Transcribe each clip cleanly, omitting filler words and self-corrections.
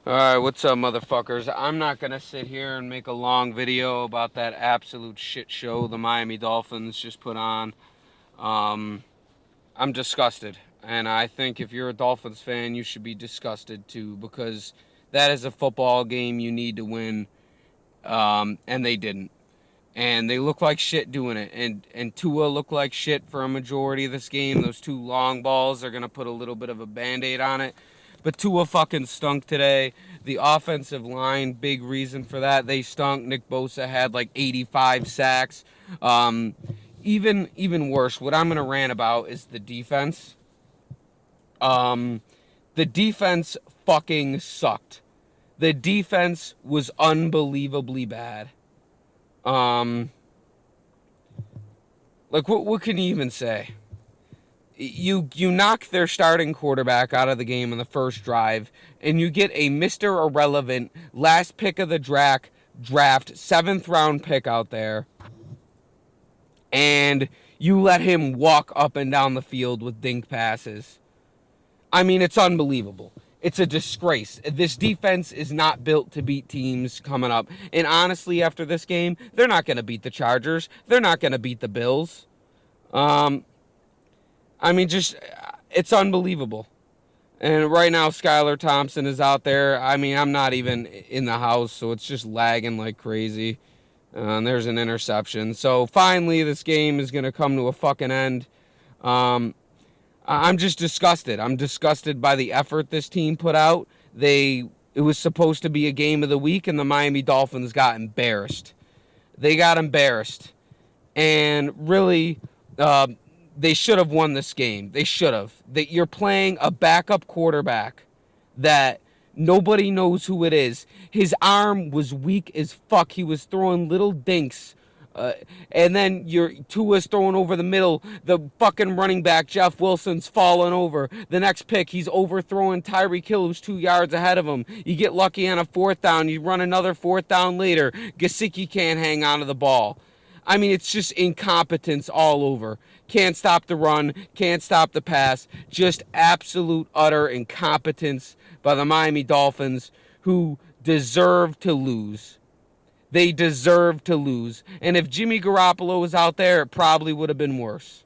Alright, what's up, motherfuckers? I'm not gonna sit here and make a long video about that absolute shit show the Miami Dolphins just put on. Um, I'm disgusted. And I think if you're a Dolphins fan, you should be disgusted too, because that is a football game you need to win. And they didn't. And they look like shit doing it. And Tua looked like shit for a majority of this game. Those two long balls are gonna put a little bit of a band-aid on it. But Tua fucking stunk today. The offensive line, big reason for that. They stunk. Nick Bosa had like 85 sacks. Um, even worse, what I'm gonna rant about is the defense. Um, the defense fucking sucked. The defense was unbelievably bad. Um, like what can you even say? You knock their starting quarterback out of the game in the first drive, and you get a Mr. Irrelevant last pick of the draft 7th round pick out there, and you let him walk up and down the field with dink passes. I mean, it's unbelievable. It's a disgrace. This defense is not built to beat teams coming up. And honestly, after this game, they're not going to beat the Chargers. They're not going to beat the Bills. Um, I mean, just, it's unbelievable. And right now, Skylar Thompson is out there. I mean, I'm not even in the house, so it's just lagging like crazy. And there's an interception. So finally, this game is going to come to a fucking end. Um, I'm just disgusted. I'm disgusted by the effort this team put out. It was supposed to be a game of the week, and the Miami Dolphins got embarrassed. They got embarrassed, and really, they should have won this game. They should have. You're playing a backup quarterback that nobody knows who it is. His arm was weak as fuck. He was throwing little dinks. Uh, and then your Tua's throwing over the middle. The fucking running back, Jeff Wilson's falling over. The next pick, he's overthrowing Tyreek Hill, who's 2 yards ahead of him. You get lucky on a 4th down. You run another 4th down later. Gesicki can't hang on to the ball. I mean, it's just incompetence all over. Can't stop the run, can't stop the pass. Just absolute, utter incompetence by the Miami Dolphins, who deserve to lose. They deserve to lose. And if Jimmy Garoppolo was out there, it probably would have been worse.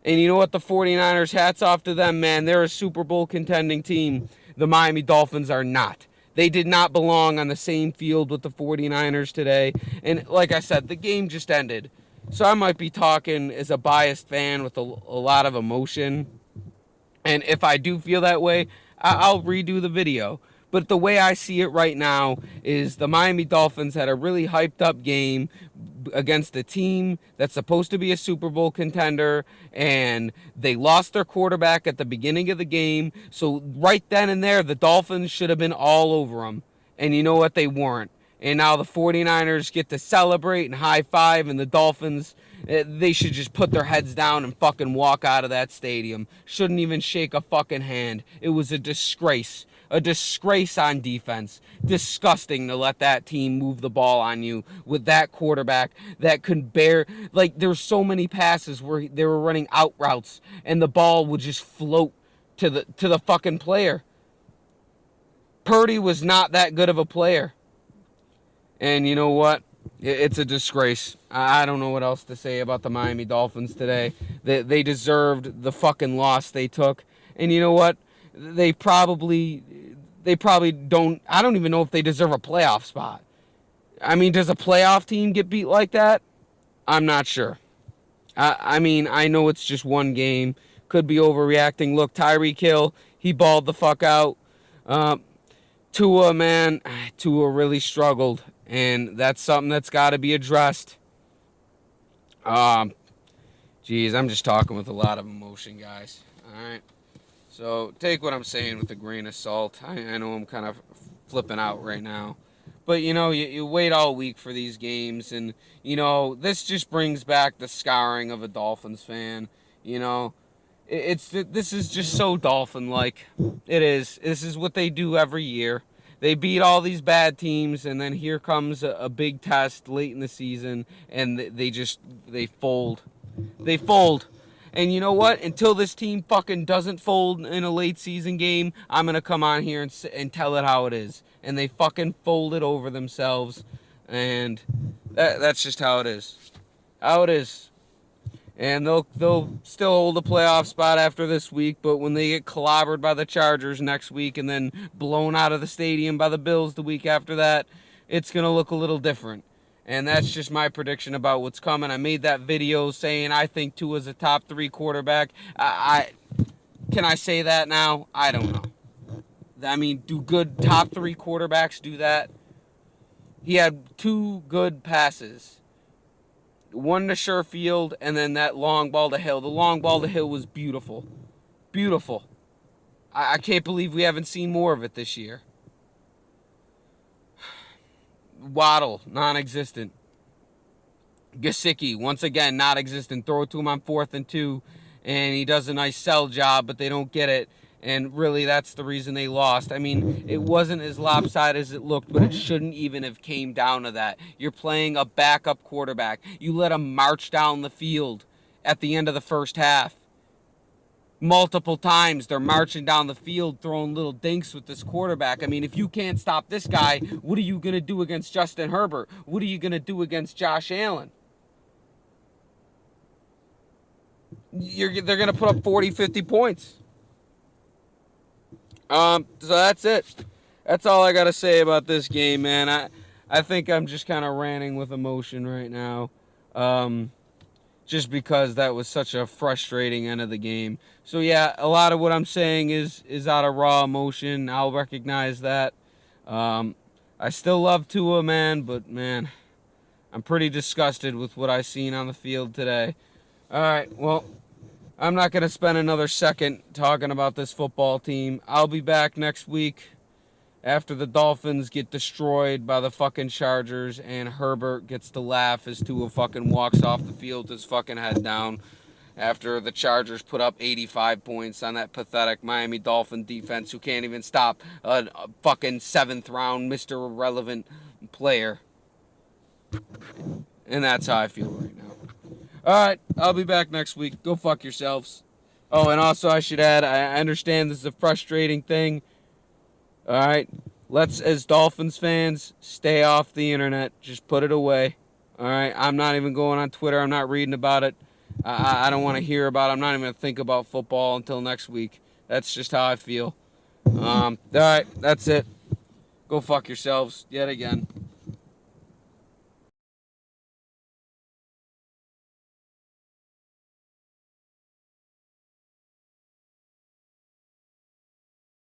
And you know what? The 49ers, hats off to them, man. They're a Super Bowl contending team. The Miami Dolphins are not. They did not belong on the same field with the 49ers today. And like I said, the game just ended. So I might be talking as a biased fan with a lot of emotion. And if I do feel that way, I'll redo the video. But the way I see it right now is the Miami Dolphins had a really hyped up game against a team that's supposed to be a Super Bowl contender, and they lost their quarterback at the beginning of the game. So right then and there, the Dolphins should have been all over them. And you know what? They weren't. And now the 49ers get to celebrate and high five, and the Dolphins, they should just put their heads down and fucking walk out of that stadium. Shouldn't even shake a fucking hand. It was a disgrace. A disgrace on defense. Disgusting to let that team move the ball on you with that quarterback that could bear. Like, there's so many passes where they were running out routes and the ball would just float to the fucking player. Purdy was not that good of a player. And you know what? It's a disgrace. I don't know what else to say about the Miami Dolphins today. They deserved the fucking loss they took. And you know what? They probably don't. I don't even know if they deserve a playoff spot. I mean, does a playoff team get beat like that? I'm not sure. I mean, I know it's just one game. Could be overreacting. Look, Tyreek Hill, he balled the fuck out. Tua, man, Tua really struggled. And that's something that's got to be addressed. Geez, I'm just talking with a lot of emotion, guys. All right. So take what I'm saying with a grain of salt. I know I'm kind of flipping out right now. But, you know, you wait all week for these games. And, you know, this just brings back the scarring of a Dolphins fan. You know, this is just so Dolphin-like. It is. This is what they do every year. They beat all these bad teams, and then here comes a big test late in the season, and they fold. They fold. And you know what? Until this team fucking doesn't fold in a late season game, I'm going to come on here and tell it how it is. And they fucking folded over themselves. And that's just how it is. How it is. And they'll still hold a playoff spot after this week, but when they get clobbered by the Chargers next week and then blown out of the stadium by the Bills the week after that, it's going to look a little different. And that's just my prediction about what's coming. I made that video saying I think Tua's a top 3 quarterback. Can I say that now? I don't know. I mean, do good top 3 quarterbacks do that? He had 2 good passes. One to Sherfield, and then that long ball to Hill. The long ball to Hill was beautiful. Beautiful. I can't believe we haven't seen more of it this year. Waddle, non-existent. Gesicki, once again, non-existent. Throw it to him on 4th and 2, and he does a nice sell job, but they don't get it. And really, that's the reason they lost. I mean, it wasn't as lopsided as it looked, but it shouldn't even have came down to that. You're playing a backup quarterback. You let him march down the field at the end of the first half. Multiple times, they're marching down the field, throwing little dinks with this quarterback. I mean, if you can't stop this guy, what are you going to do against Justin Herbert? What are you going to do against Josh Allen? They're going to put up 40, 50 points. So that's it. That's all I got to say about this game, man. I think I'm just kind of ranting with emotion right now. Just because that was such a frustrating end of the game. So yeah, a lot of what I'm saying is out of raw emotion. I'll recognize that. I still love Tua, man, but man, I'm pretty disgusted with what I seen on the field today. All right, well, I'm not going to spend another second talking about this football team. I'll be back next week after the Dolphins get destroyed by the fucking Chargers and Herbert gets to laugh as Tua fucking walks off the field with his fucking head down after the Chargers put up 85 points on that pathetic Miami Dolphin defense who can't even stop a fucking 7th round Mr. Irrelevant player. And that's how I feel right now. All right, I'll be back next week. Go fuck yourselves. Oh, and also I should add, I understand this is a frustrating thing. All right, let's, as Dolphins fans, stay off the internet. Just put it away. All right, I'm not even going on Twitter. I'm not reading about it. I don't want to hear about it. I'm not even going to think about football until next week. That's just how I feel. All right, that's it. Go fuck yourselves yet again.